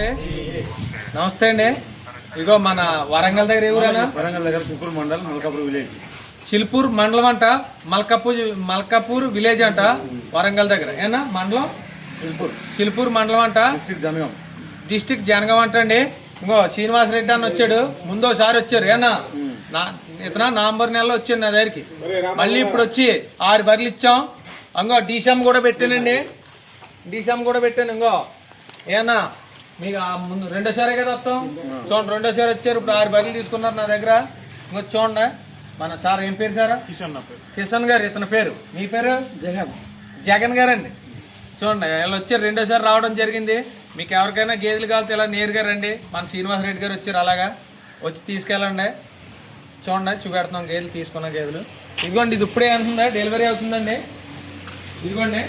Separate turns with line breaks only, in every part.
అండి. నమస్తే అండి. ఇగో మన వరంగల్ దగ్గర ఎవరైనా
వరంగల్ దగ్గర చిల్పూర్ మండలం మల్కాపూర్ విలేజ్.
చిల్పూర్ మండలం అంట, మల్కాపూర్ విలేజ్ అంట, వరంగల్ దగ్గర ఏనా మండలం చిల్పూర్ మండలం అంట, డిస్టిక్ జనగాం అంట అండి. ఇంకో శ్రీనివాస్ రెడ్డి అని వచ్చాడు, ముందోసారి వచ్చారు ఏనా ఇతన నవంబర్ నెలలో వచ్చాడు నా దగ్గరికి. మళ్ళీ ఇప్పుడు వచ్చి 6 బర్రెలు ఇచ్చాం. ఇంకో డీసమ్ కూడా పెట్టానండి, డీసమ్ కూడా పెట్టాను. ఇంకో ఏనా మీకు ముందు రెండోసారి కదా వస్తాం. చూడండి రెండోసారి వచ్చారు, ఇప్పుడు 6 బర్రెలు తీసుకున్నారు నా దగ్గర. ఇంకో చూడండి మన సార్ ఏం పేరు సార్? కిషన్ గారు. ఇతని పేరు, మీ పేరు? జగన్ గారు అండి. చూడండి వీళ్ళు వచ్చారు, రెండోసారి రావడం జరిగింది. మీకు ఎవరికైనా గేదెలు కావాలితే ఇలా నేరుగా రండి. మన శ్రీనివాస్ రెడ్డి గారు వచ్చారు, అలాగా వచ్చి తీసుకెళ్ళండి. చూడండి చూపెడుతున్నాం గేదెలు, తీసుకున్న గేదెలు. ఇదిగోండి ఇది ఇప్పుడే అంటుందా, డెలివరీ అవుతుందండి. ఇదిగోండి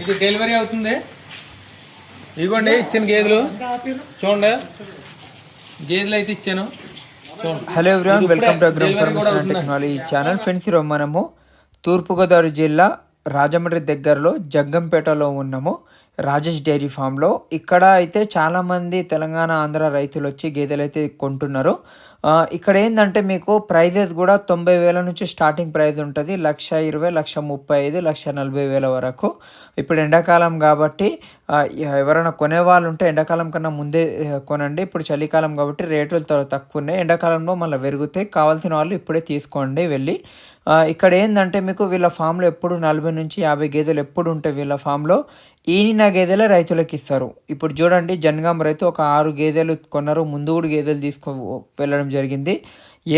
ఇది డెలివరీ అవుతుంది. ఇదిగోండి ఇచ్చిన గేదెలు చూడండి, గేదెలు అయితే ఇచ్చాను.
Hello everyone, welcome to agro information technology channel. Friends, ఈరోజు మనము తూర్పుగోదావరి జిల్లా రాజమండ్రి దగ్గరలో జగ్గంపేటలో ఉన్నాము, రాజేష్ డైరీ ఫామ్లో. ఇక్కడ అయితే చాలామంది తెలంగాణ ఆంధ్ర రైతులు వచ్చి గేదెలు అయితే కొంటున్నారు. ఇక్కడ ఏంటంటే మీకు ప్రైజెస్ కూడా 90,000 నుంచి స్టార్టింగ్ ప్రైజ్ ఉంటుంది. 1,20,000, 1,35,000, 1,40,000 వరకు. ఇప్పుడు ఎండాకాలం కాబట్టి ఎవరైనా కొనేవాళ్ళు ఉంటే ఎండాకాలం కన్నా ముందే కొనండి. ఇప్పుడు చలికాలం కాబట్టి రేట్లు తక్కువ ఉన్నాయి, ఎండాకాలంలో మళ్ళీ పెరుగుతాయి. కావాల్సిన వాళ్ళు ఇప్పుడే తీసుకోండి వెళ్ళి. ఇక్కడ ఏంటంటే మీకు వీళ్ళ ఫామ్లో ఎప్పుడు 40 నుంచి 50 గేదెలు ఎప్పుడు ఉంటాయి వీళ్ళ ఫామ్లో. ఈనిన గేదెలే రైతులకు ఇస్తారు. ఇప్పుడు చూడండి జనగాం రైతు ఒక 6 గేదెలు కొన్నారు, ముందు కూడా గేదెలు వెళ్ళడం జరిగింది.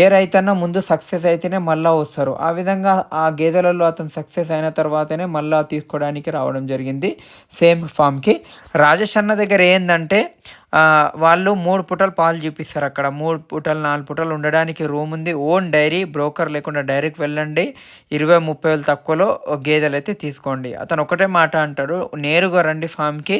ఏ రైతన్నా ముందు సక్సెస్ అయితేనే మళ్ళీ వస్తారు. ఆ విధంగా ఆ గేదెలలో అతను సక్సెస్ అయిన తర్వాతనే మళ్ళీ తీసుకోవడానికి రావడం జరిగింది సేమ్ ఫామ్కి. రాజేష్ అన్న దగ్గర ఏంటంటే వాళ్ళు 3 పూటలు పాలు చూపిస్తారు. అక్కడ 3 పూటలు 4 పూటలు ఉండడానికి రూమ్ ఉంది. ఓన్ డైరీ, బ్రోకర్ లేకుండా డైరెక్ట్ వెళ్ళండి. 20-30 తక్కువలో గేదెలు అయితే తీసుకోండి. అతను ఒకటే మాట అంటాడు, నేరుగా రండి ఫామ్కి,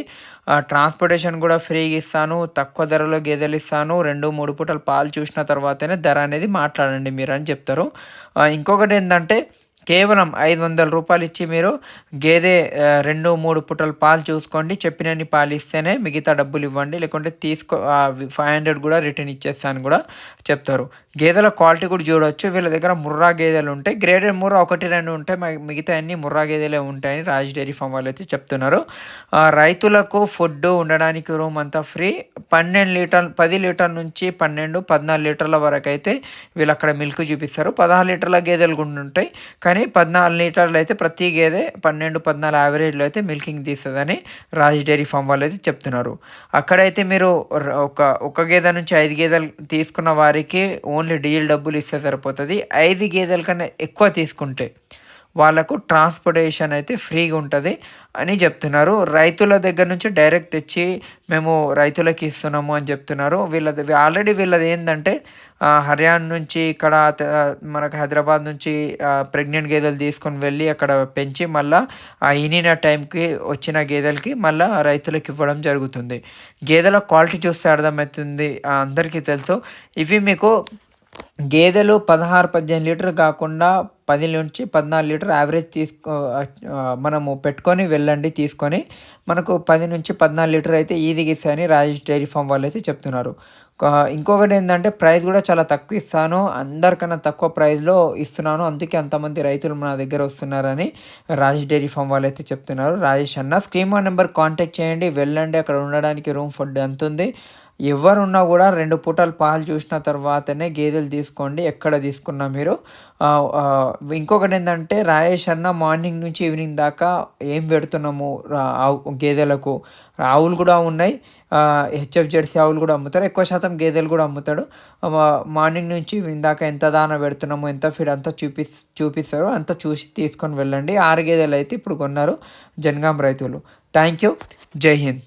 ట్రాన్స్పోర్టేషన్ కూడా ఫ్రీగా ఇస్తాను, తక్కువ ధరలో గేదెలు ఇస్తాను, 2-3 పూటలు పాలు చూసిన తర్వాతనే ధర అనేది మాట్లాడండి మీరు అని చెప్తారు. ఇంకొకటి ఏంటంటే కేవలం 500 రూపాయలు ఇచ్చి మీరు గేదె 2-3 పూటలు పాలు చూసుకోండి, చెప్పినన్ని పాలు ఇస్తేనే మిగతా డబ్బులు ఇవ్వండి, లేకుంటే 500 కూడా రిటర్న్ ఇచ్చేస్తాను కూడా చెప్తారు. గేదెల క్వాలిటీ కూడా చూడవచ్చు. వీళ్ళ దగ్గర ముర్రా గేదెలు ఉంటాయి, గ్రేడెడ్ ముర్రా 1-2 ఉంటాయి, మిగతా అన్ని ముర్రా గేదెలే ఉంటాయని రాజ్ డైరీ ఫామ్ వాళ్ళు అయితే చెప్తున్నారు. రైతులకు ఫుడ్, ఉండడానికి రూమ్ అంతా ఫ్రీ. 10 లీటర్ల నుంచి 14 లీటర్ల వరకు అయితే వీళ్ళు అక్కడ మిల్క్ చూపిస్తారు. 16 లీటర్ల గేదెలు కూడా ఉంటాయి, కానీ 14 లీటర్లు అయితే ప్రతి గేదె 12-14 యావరేజ్లో అయితే మిల్కింగ్ తీస్తుందని రాజ్ డైరీ ఫామ్ వాళ్ళు అయితే చెప్తున్నారు. అక్కడైతే మీరు ఒక గేదె నుంచి 5 గేదెలు తీసుకున్న వారికి ఓన్లీ డీజిల్ డబ్బులు ఇస్తే సరిపోతుంది. 5 గేదెల కన్నా ఎక్కువ తీసుకుంటే వాళ్ళకు ట్రాన్స్పోర్టేషన్ అయితే ఫ్రీగా ఉంటుంది అని చెప్తున్నారు. రైతుల దగ్గర నుంచి డైరెక్ట్ తెచ్చి మేము రైతులకు ఇస్తున్నాము అని చెప్తున్నారు. వీళ్ళది ఏంటంటే హర్యానా నుంచి ఇక్కడ మనకు హైదరాబాద్ నుంచి ప్రెగ్నెంట్ గేదెలు తీసుకొని వెళ్ళి అక్కడ పెంచి మళ్ళీ ఆ ఈనిన టైంకి వచ్చిన గేదెలకి మళ్ళీ రైతులకు ఇవ్వడం జరుగుతుంది. గేదెల క్వాలిటీ చూస్తే అర్థమవుతుంది, అందరికీ తెలుసు. ఇవి మీకు గేదెలు 16-18 లీటర్ కాకుండా 10 నుంచి 14 లీటర్ యావరేజ్ మనము పెట్టుకొని వెళ్ళండి తీసుకొని. మనకు 10 నుంచి 14 లీటర్ అయితే ఈదిగిస్తాయని రాజేష్ డైరీ ఫామ్ వాళ్ళు అయితే చెప్తున్నారు. ఇంకొకటి ఏంటంటే ప్రైస్ కూడా చాలా తక్కువ ఇస్తాను, అందరికన్నా తక్కువ ప్రైస్లో ఇస్తున్నాను, అందుకే అంతమంది రైతులు మన దగ్గర వస్తున్నారని రాజేష్ డైరీ ఫామ్ వాళ్ళు అయితే చెప్తున్నారు. రాజేష్ అన్న స్క్రీన్ నెంబర్ కాంటాక్ట్ చేయండి, వెళ్ళండి. అక్కడ ఉండడానికి రూమ్, ఫుడ్ ఎంత ఉంది. ఎవరున్నా కూడా 2 పూటలు పాలు చూసిన తర్వాతనే గేదెలు తీసుకోండి, ఎక్కడ తీసుకున్నా మీరు. ఇంకొకటి ఏంటంటే రాజేష్ అన్న మార్నింగ్ నుంచి ఈవినింగ్ దాకా ఏం పెడుతున్నాము గేదెలకు, ఆవులు కూడా ఉన్నాయి, హెచ్ఎఫ్ జెర్సీ ఆవులు కూడా అమ్ముతారు, ఎక్కువ శాతం గేదెలు కూడా అమ్ముతాడు. మార్నింగ్ నుంచి ఈవినింగ్ దాకా ఎంత దాన పెడుతున్నాము, ఎంత ఫీడ్ అంతా చూపిస్తారు, అంతా చూసి తీసుకొని వెళ్ళండి. 6 గేదెలు అయితే ఇప్పుడు కొన్నారు జనగాం రైతులు. థ్యాంక్ యూ, జై హింద్.